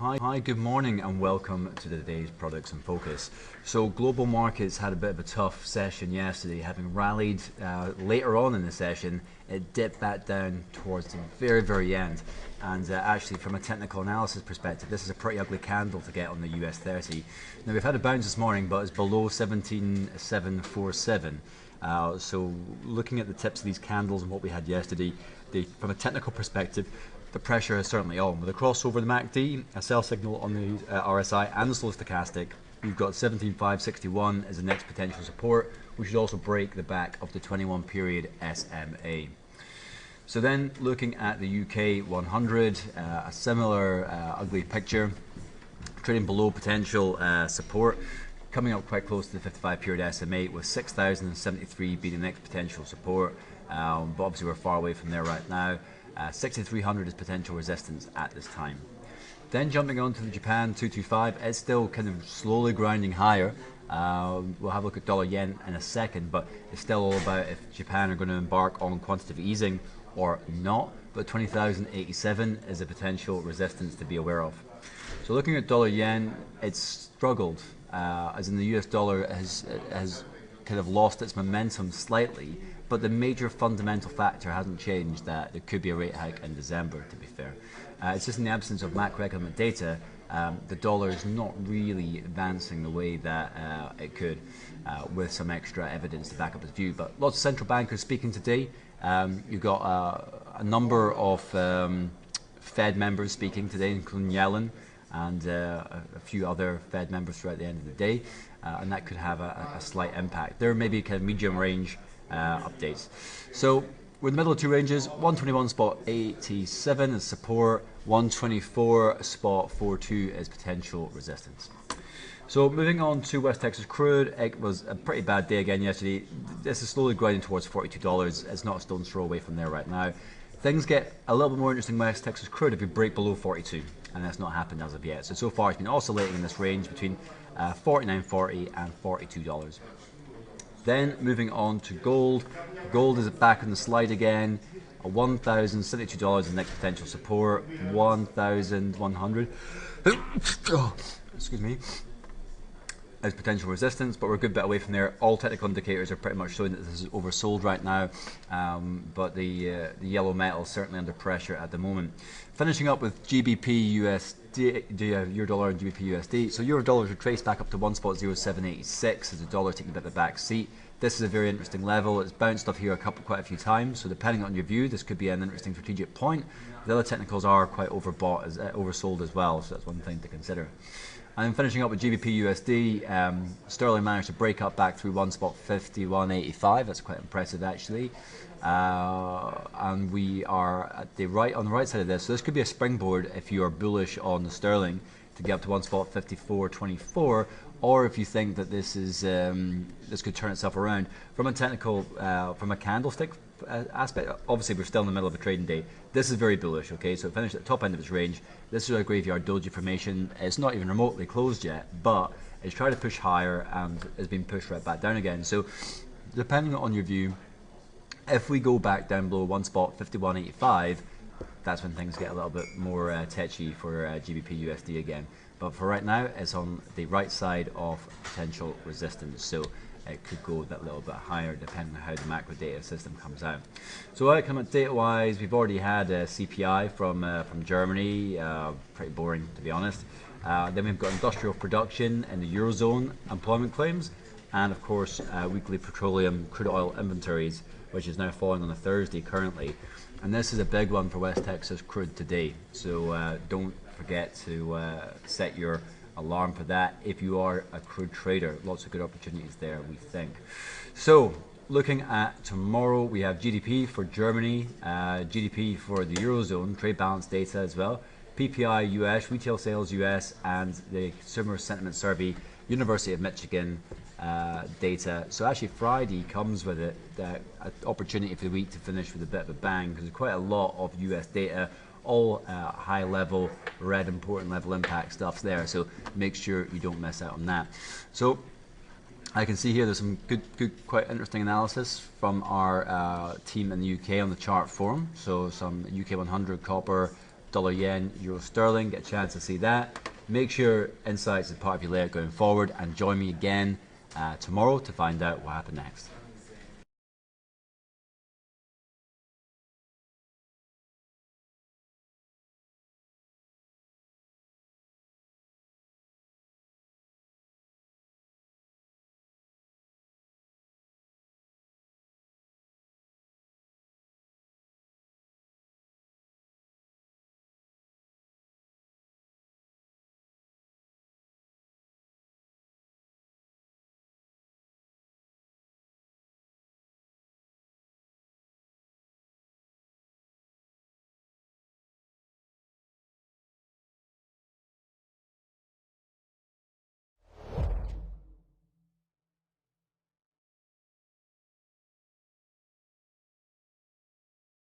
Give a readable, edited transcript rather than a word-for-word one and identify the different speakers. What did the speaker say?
Speaker 1: Hi, good morning and welcome to today's Products in Focus. So global markets had a bit of a tough session yesterday, having rallied later on in the session. It dipped back down towards the very end, and actually from a technical analysis perspective, this is a pretty ugly candle to get on the US 30. Now we've had a bounce this morning, but it's below 17,747. So looking at the tips of these candles and what we had yesterday, from a technical perspective, the pressure is certainly on. With a crossover the MACD, a sell signal on the RSI and the slow stochastic, we've got 17,561 as the next potential support. We should also break the back of the 21 period SMA. So then looking at the UK 100, a similar ugly picture, trading below potential support, coming up quite close to the 55 period SMA with 6,073 being the next potential support, but obviously we're far away from there right now. 6,300 is potential resistance at this time. Then jumping on to the Japan 225, it's still kind of slowly grinding higher. We'll have a look at dollar yen in a second, but it's still all about if Japan are going to embark on quantitative easing or not. But 20,087 is a potential resistance to be aware of. So looking at dollar yen, it's struggled, as in the US dollar has kind of lost its momentum slightly. But the major fundamental factor hasn't changed, that there could be a rate hike in December, to be fair. It's just in the absence of macroeconomic data, the dollar is not really advancing the way that it could, with some extra evidence to back up its view. But lots of central bankers speaking today. You've got a number of Fed members speaking today, including Yellen, and a few other Fed members throughout the end of the day, and that could have a slight impact. There may be kind of medium range updates. So we're in the middle of two ranges. 121.87 is support, 124.42 is potential resistance. So moving on to West Texas crude, it was a pretty bad day again yesterday. This is slowly grinding towards $42. It's not a stone's throw away from there right now. Things get a little bit more interesting West Texas crude if we break below 42, and that's not happened as of yet. So far it's been oscillating in this range between $49.40 and $42. Then moving on to gold. Gold is back on the slide again. $1,072 is the next potential support. 1,100. Excuse me. As potential resistance, but we're a good bit away from there. All technical indicators are pretty much showing that this is oversold right now, but the yellow metal is certainly under pressure at the moment. Finishing up with GBP USD, Euro dollar and GBP USD. So Euro dollars retraced back up to 1.0786 as the dollar taking a bit of a back seat. This is a very interesting level. It's bounced off here quite a few times. So depending on your view, this could be an interesting strategic point. The other technicals are quite oversold as well. So that's one thing to consider. And then finishing up with GBP USD, sterling managed to break up back through 1.5185. That's quite impressive actually. And we are at on the right side of this. So this could be a springboard if you are bullish on the sterling to get up to 1.5424, or if you think that this could turn itself around from a technical, from a candlestick aspect. Obviously we're still in the middle of a trading day. This is very bullish, okay, so it finished at the top end of its range. This is a graveyard doji formation. It's not even remotely closed yet, but it's trying to push higher and has been pushed right back down again. So depending on your view, if we go back down below 1.5185, that's when things get a little bit more tetchy for GBP USD again. But for right now, it's on the right side of potential resistance. So it could go that little bit higher depending on how the macro data system comes out. So outcome data wise, we've already had a CPI from Germany, pretty boring to be honest. Then we've got industrial production in the Eurozone, employment claims, and of course weekly petroleum crude oil inventories, which is now falling on a Thursday currently. And this is a big one for West Texas crude today. So don't forget to set your alarm for that if you are a crude trader. Lots of good opportunities there, we think. So looking at tomorrow, we have GDP for Germany, GDP for the Eurozone, trade balance data as well, PPI US, retail sales US, and the consumer sentiment survey, University of Michigan data. So actually Friday comes with it, an opportunity for the week to finish with a bit of a bang, because there's quite a lot of US data, all high level, red important level impact stuff there, so make sure you don't miss out on that. So I can see here there's some good quite interesting analysis from our team in the UK on the chart forum. So some UK 100 copper dollar yen, euro sterling. Get a chance to see that. Make sure Insights is part of your layout going forward, and join me again tomorrow to find out what happened next.